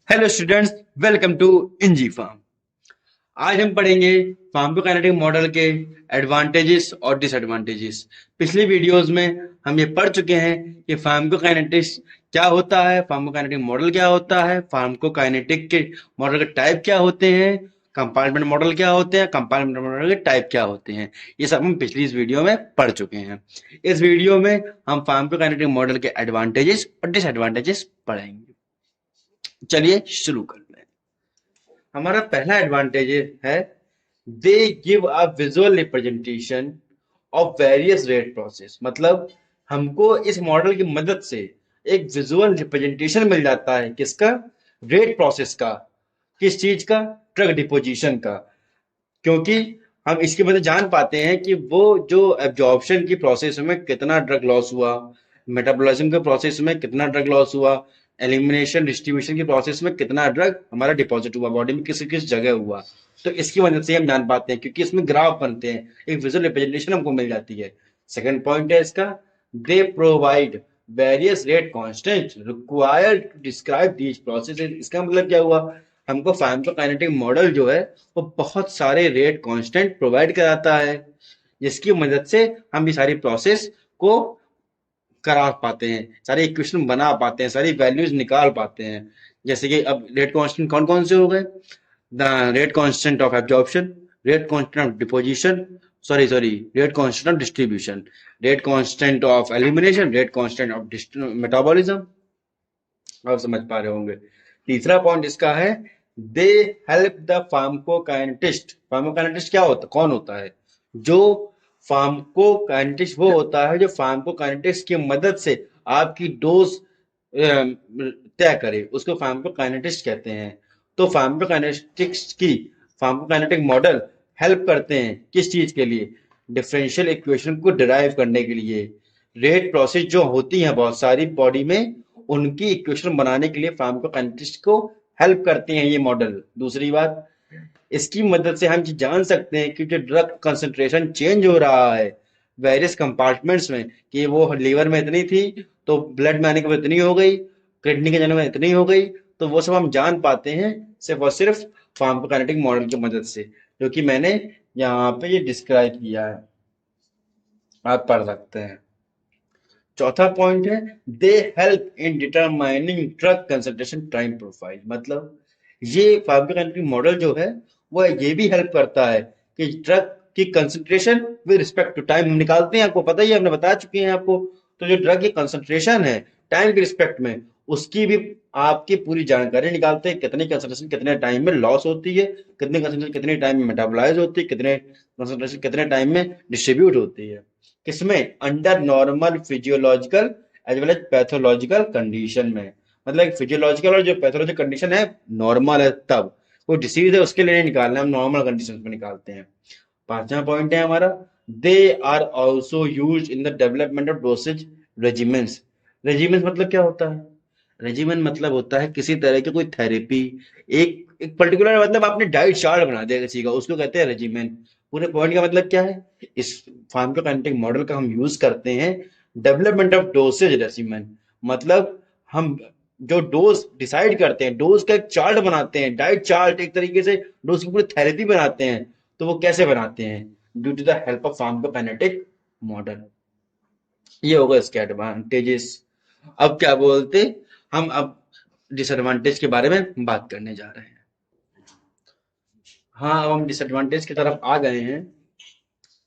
Hello students, welcome to इंजी फार्म। आज हम पढ़ेंगे फार्माकोकाइनेटिक मॉडल के एडवांटेजेस और डिसएडवांटेजेस। पिछली वीडियोस में हम ये पढ़ चुके हैं कि फार्माकोकाइनेटिक्स क्या होता है, फार्माकोकाइनेटिक मॉडल क्या होता है, फार्माकोकाइनेटिक के मॉडल के टाइप क्या होते हैं, कंपार्टमेंट मॉडल क्या होते हैं, कंपार्टमेंट मॉडल के टाइप क्या होते हैं। ये सब हम पिछली इस वीडियो में पढ़ चुके हैं। इस वीडियो में हम फार्माकोकाइनेटिक मॉडल के एडवांटेजेस और डिसएडवांटेजेस पढ़ेंगे। चलिए शुरू करते हैं। हमारा पहला एडवांटेज है they give a visual representation of various rate process. मतलब हमको इस मॉडल की मदद से एक विजुअल रिप्रेजेंटेशन मिल जाता है। किसका? रेट प्रोसेस का। किस चीज का? ड्रग डिपोजिशन का। क्योंकि हम इसकी वजह जान पाते हैं कि वो जो एब्जॉर्प्शन की प्रोसेस में कितना ड्रग लॉस हुआ, मेटाबॉलिज्म के प्रोसेस में कितना ड्रग लॉस हुआ, एलिमिनेशन डिस्ट्रीब्यूशन की प्रोसेस में कितना ड्रग हमारा डिपॉजिट हुआ बॉडी में, किस किस जगह हुआ। तो इसकी वजह से हम जान पाते हैं, क्योंकि इसमें ग्राफ बनते हैं, एक विजुअल रिप्रेजेंटेशन हमको मिल जाती है। सेकंड पॉइंट है इसका, they provide various rate constant required to describe these processes. इसका मतलब क्या हुआ? हमको फार्माकोकाइनेटिक मॉडल जो है वो बहुत सारे रेट कांस्टेंट प्रोवाइड कराता है, जिसकी मदद से हम ये सारी प्रोसेस को करा पाते हैं, सारे इक्वेशन बना पाते हैं, सारी वैल्यूज निकाल पाते हैं। जैसे कि अब रेट कांस्टेंट कौन कौन से हो गए? The rate constant of absorption, rate constant of deposition, sorry rate constant of distribution, rate constant of elimination, rate constant of metabolism. आप समझ पा रहे होंगे। तीसरा पॉइंट इसका है, दे हेल्प द फार्माकोकाइनेटिस्ट। फार्माकोकाइनेटिस्ट क्या होता, कौन होता है? जो फार्माकोकाइनेटिस्ट वो होता है जो फार्माकोकाइनेटिक्स की मदद से आपकी डोज तय करे, उसको फार्माकोकाइनेटिस्ट कहते हैं। तो फार्माकोकाइनेटिक्स की फार्माकोकाइनेटिक मॉडल हेल्प करते हैं किस चीज के लिए? डिफरेंशियल इक्वेशन को डिराइव करने के लिए। रेट प्रोसेस जो होती है बहुत सारी बॉडी में, उनकी इक्वेशन बनाने के लिए फार्माकोकाइनेटिस्ट को हेल्प करते हैं ये मॉडल। दूसरी बात, इसकी मदद से हम जान सकते हैं कि जो ड्रग कंसंट्रेशन चेंज हो रहा है वेरियस कंपार्टमेंट्स में, कि वो लीवर में इतनी थी तो ब्लड में आने के बाद इतनी हो गई, किडनी के जाने में इतनी हो गई, तो वो सब हम जान पाते हैं सिर्फ और सिर्फ फार्माकोकाइनेटिक मॉडल की मदद से, जो कि मैंने यहाँ पे ये डिस्क्राइब किया है, आप पढ़ सकते हैं। चौथा पॉइंट है, they help in determining drug concentration time profile. मतलब ये फार्माकोकाइनेटिक मॉडल जो है वो ये भी हेल्प करता है कि ड्रग की concentration with respect to time हम निकालते हैं, आपको पता ही है, हमने बता चुके हैं आपको। तो जो ड्रग की कंसंट्रेशन है टाइम के रिस्पेक्ट में, उसकी भी आपकी पूरी जानकारी निकालते हैं। कितनी कंसंट्रेशन कितने टाइम में लॉस होती है, कितनी कंसंट्रेशन कितने टाइम में मेटाबोलाइज होती है, कितने कंसंट्रेशन कितने टाइम में डिस्ट्रीब्यूट होती है। किसमें? Under normal physiological as well as pathological condition में। मतलब फिजियोलॉजिकल और जो पैथोलॉजिकल कंडीशन है नॉर्मल है, तब वो डिसीज है उसके लिए नहीं निकालना, हम नॉर्मल कंडीशन में निकालते हैं। पांचवा पॉइंट है हमारा, they are also use in the development of dosage regiments. Regiment मतलब क्या होता है? रेजिमेंट मतलब होता है किसी तरह की कोई थेरेपी, एक एक पर्टिकुलर, मतलब आपने डाइट चार्ट बना दिया किसी का, उसको कहते हैं रेजिमेंट। पूरे पॉइंट का मतलब क्या है? इस फार्माकोकाइनेटिक मॉडल का हम यूज करते हैं डेवलपमेंट ऑफ डोसेज रेजिमेंट। मतलब हम जो डोज डिसाइड करते हैं, डोज का एक चार्ट बनाते हैं, डाइट चार्ट, एक तरीके से डोज की पूरी थेरेपी बनाते हैं। तो वो कैसे बनाते हैं? Due to the help of pharmacokinetic model. ये होगा इसके एडवांटेजेस। अब क्या बोलते, हम अब डिसएडवांटेज के बारे में बात करने जा रहे हैं। हाँ, अब हम डिसएडवांटेज की तरफ आ गए हैं।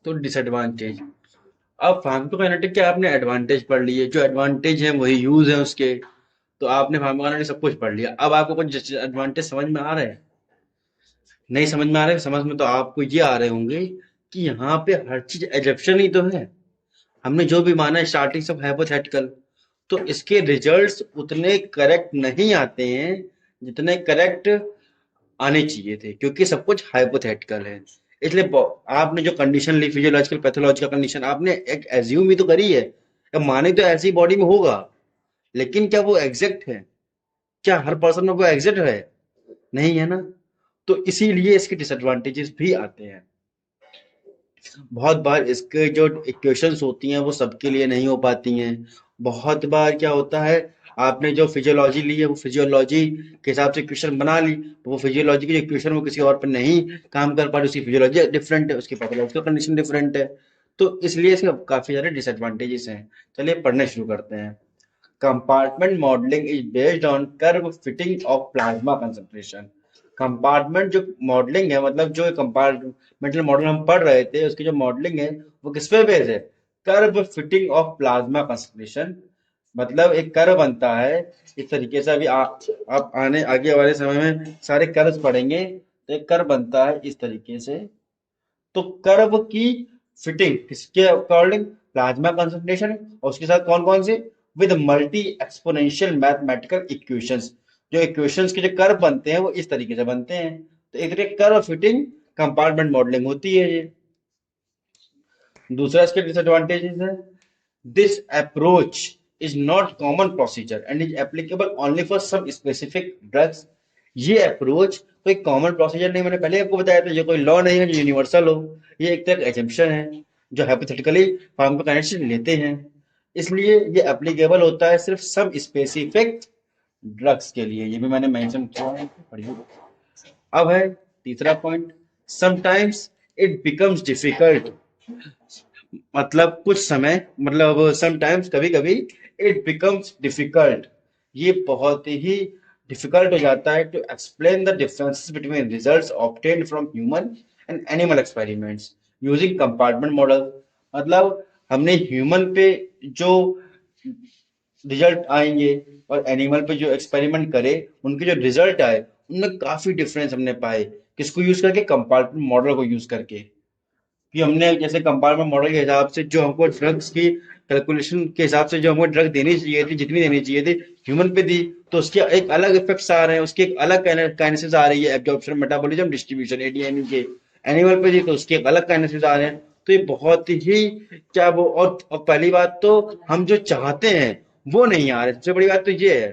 तो डिसएडवांटेज, अब फार्माकोकाइनेटिक के आपने एडवांटेज पढ़ लिए, जो एडवांटेज है वही यूज है उसके। तो आपने फार्माकोकाइनेटिक सब कुछ पढ़ लिया, अब आपको कुछ डिसएडवांटेज समझ में आ रहे हैं? नहीं समझ में आ रहे? समझ में तो आपको ये आ रहे होंगे कि यहाँ पे हर चीज एजप्शन ही तो है। हमने जो भी माना स्टार्टिंग सब हाइपोथेटिकल, तो इसके रिजल्ट्स उतने करेक्ट नहीं आते हैं जितने करेक्ट आने चाहिए थे, क्योंकि सब कुछ हाइपोथेटिकल है। इसलिए आपने जो कंडीशन ली, फिजियोलॉजिकल पैथोलॉजिकल कंडीशन, आपने एक एज्यूम भी तो करी है। अब माने तो ऐसी बॉडी में होगा, लेकिन क्या वो एग्जैक्ट है? क्या हर पर्सन में वो एग्जैक्ट है? नहीं है ना। तो इसीलिए इसके डिसएडवांटेजेस भी आते हैं। बहुत बार इसके जो इक्वेशंस होती हैं वो सबके लिए नहीं हो पाती हैं। बहुत बार क्या होता है, आपने जो फिजियोलॉजी ली है वो फिजियोलॉजी के हिसाब से क्वेश्चन बना ली, वो फिजियोलॉजी की जो क्वेश्चन वो किसी और पर नहीं काम कर पा रही, उसकी फिजियोलॉजी डिफरेंट है, उसकी पैथोलॉजिकल कंडीशन डिफरेंट है। तो इसलिए इसके काफी सारे डिसएडवांटेजेस हैं। चलिए पढ़ने शुरू करते हैं। Compartment modelling is based on curve fitting of plasma concentration. Compartment जो मॉडलिंग है, मतलब जो कंपार्टमेंटल मॉडल हम पढ़ रहे थे, उसकी जो मॉडलिंग है वो किस पे बेस्ड है? Curve fitting of plasma concentration. मतलब एक कर्व बनता है इस तरीके से। अभी आप आने आगे वाले समय में सारे कर्व पढ़ेंगे, तो एक कर्व बनता है इस तरीके से। तो कर्व की फिटिंग किसके अकॉर्डिंग? प्लाज्मा कंसंट्रेशन, और उसके साथ कौन कौन से? With multi exponential mathematical equations. जो इक्वेशंस के जो कर्व बनते हैं वो इस तरीके से बनते हैं। तो एक कर्व फिटिंग कंपार्टमेंट मॉडलिंग होती है ये। दूसरा इसके डिसएडवांटेजेस है, this approach is not common procedure and is applicable only for some specific drugs. ये अप्रोच कोई कॉमन प्रोसीजर नहीं, मैंने पहले आपको बताया था, ये कोई लॉ नहीं है जो यूनिवर्सल हो। ये एक तरह का एजम्पशन है जो हाइपोथेटिकली फार्माकोकाइनेटिक्स लेते हैं। इसलिए ये एप्लीकेबल होता है सिर्फ सम स्पेसिफिक ड्रग्स के लिए। ये भी मैंने मेंशन किया है, पढ़िए। अब है तीसरा point, sometimes it becomes difficult. मतलब कुछ समय, मतलब समटाइम्स कभी कभी, इट बिकम्स डिफिकल्ट, ये बहुत ही डिफिकल्ट हो जाता है to explain the differences between results obtained from human and animal experiments using compartment model. मतलब हमने ह्यूमन पे जो रिजल्ट आएंगे और एनिमल पे जो एक्सपेरिमेंट करे उनके जो रिजल्ट आए उनमें काफी डिफरेंस हमने पाए। किसको यूज करके? कंपार्टमेंट मॉडल को यूज करके। कि हमने जैसे कंपार्टमेंट मॉडल के हिसाब से जो हमको ड्रग्स की कैलकुलेशन के हिसाब से जो हमको ड्रग देनी चाहिए थी, जितनी देनी चाहिए थी, ह्यूमन पे दी, तो उसके एक अलग इफेक्ट्स आ रहे हैं, उसकी एक अलग काइनेसिस आ रही है, एब्जॉर्प्शन, मेटाबॉलिज्म, डिस्ट्रीब्यूशन, एडीएमई के। एनिमल पे दी तो उसके एक अलग काइनेसिस आ रहे हैं। तो ये बहुत ही क्या वो, और पहली बात तो हम जो चाहते हैं वो नहीं आ रहे। सबसे बड़ी बात तो ये है,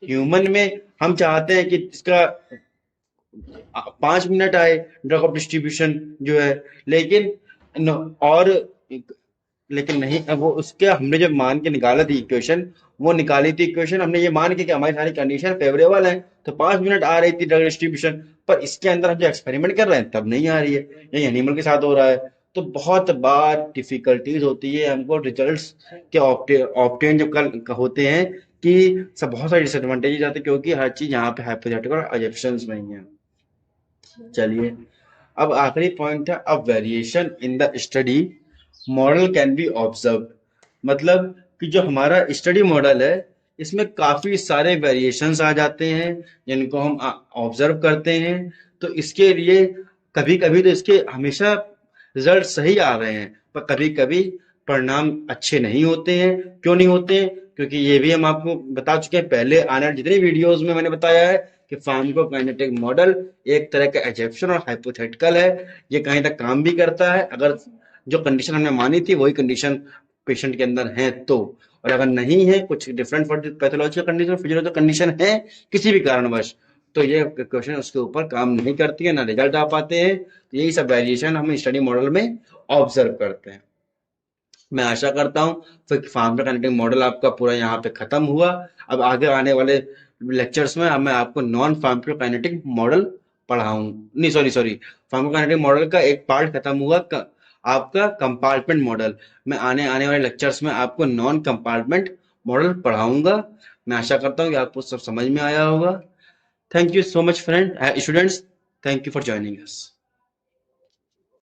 ह्यूमन में हम चाहते हैं कि इसका 5 मिनट आए ड्रग ऑफ डिस्ट्रीब्यूशन जो है, लेकिन और लेकिन नहीं, अब वो उसके हमने जब मान के निकाला थी इक्वेशन, वो निकाली थी इक्वेशन हमने ये मान के कि हमारी सारी कंडीशन फेवरेबल है, तो 5 मिनट आ रही थी ड्रग डिस्ट्रीब्यूशन। पर इसके अंदर हम जो एक्सपेरिमेंट कर रहे हैं तब नहीं आ रही है। यही एनिमल के साथ हो रहा है। तो बहुत बार डिफिकल्टीज होती है हमको रिजल्ट्स के ऑप्टेन जब कल होते हैं, कि सब बहुत सारे डिसएडवांटेजेस आते हैं, क्योंकि हर चीज यहाँ पे हाइपोथेटिकल और अजम्पशंस में ही है। चलिए, अब आखिरी पॉइंट है, अब variation in the study model can be observe. मतलब कि जो हमारा स्टडी मॉडल है इसमें काफी सारे वेरिएशंस आ जाते हैं जिनको हम ऑब्जर्व करते हैं। तो इसके लिए कभी कभी तो इसके हमेशा रिजल्ट सही आ रहे हैं, पर कभी कभी परिणाम अच्छे नहीं होते हैं। क्यों नहीं होते हैं? क्योंकि ये भी हम आपको बता चुके हैं पहले आने वाली जितनी वीडियोस में मैंने बताया है कि फार्माकोकाइनेटिक मॉडल एक तरह का एजम्पशन और हाइपोथेटिकल है। ये कहीं तक काम भी करता है अगर जो कंडीशन हमने मानी थी वही कंडीशन पेशेंट के अंदर है तो। और अगर नहीं है, कुछ different for pathological condition, physiological condition है किसी भी कारणवश, तो ये क्वेश्चन उसके ऊपर काम नहीं करती है, ना रिजल्ट आ पाते हैं। तो यही सब वेरिएशन हम स्टडी मॉडल में ऑब्जर्व करते हैं। मैं आशा करता हूँ फिर फार्माकोकाइनेटिक मॉडल आपका पूरा यहाँ पे खत्म हुआ। अब आगे आने वाले लेक्चर्स में अब मैं आपको नॉन फार्माकोकाइनेटिक मॉडल पढ़ाऊँ, नहीं सॉरी सॉरी, फार्माकोकाइनेटिक मॉडल का एक पार्ट खत्म हुआ आपका कंपार्टमेंट मॉडल। मैं आने आने वाले लेक्चर्स में आपको नॉन कंपार्टमेंट मॉडल पढ़ाऊंगा। मैं आशा करता हूँ कि आपको सब समझ में आया होगा। Thank you so much friend students, thank you for joining us.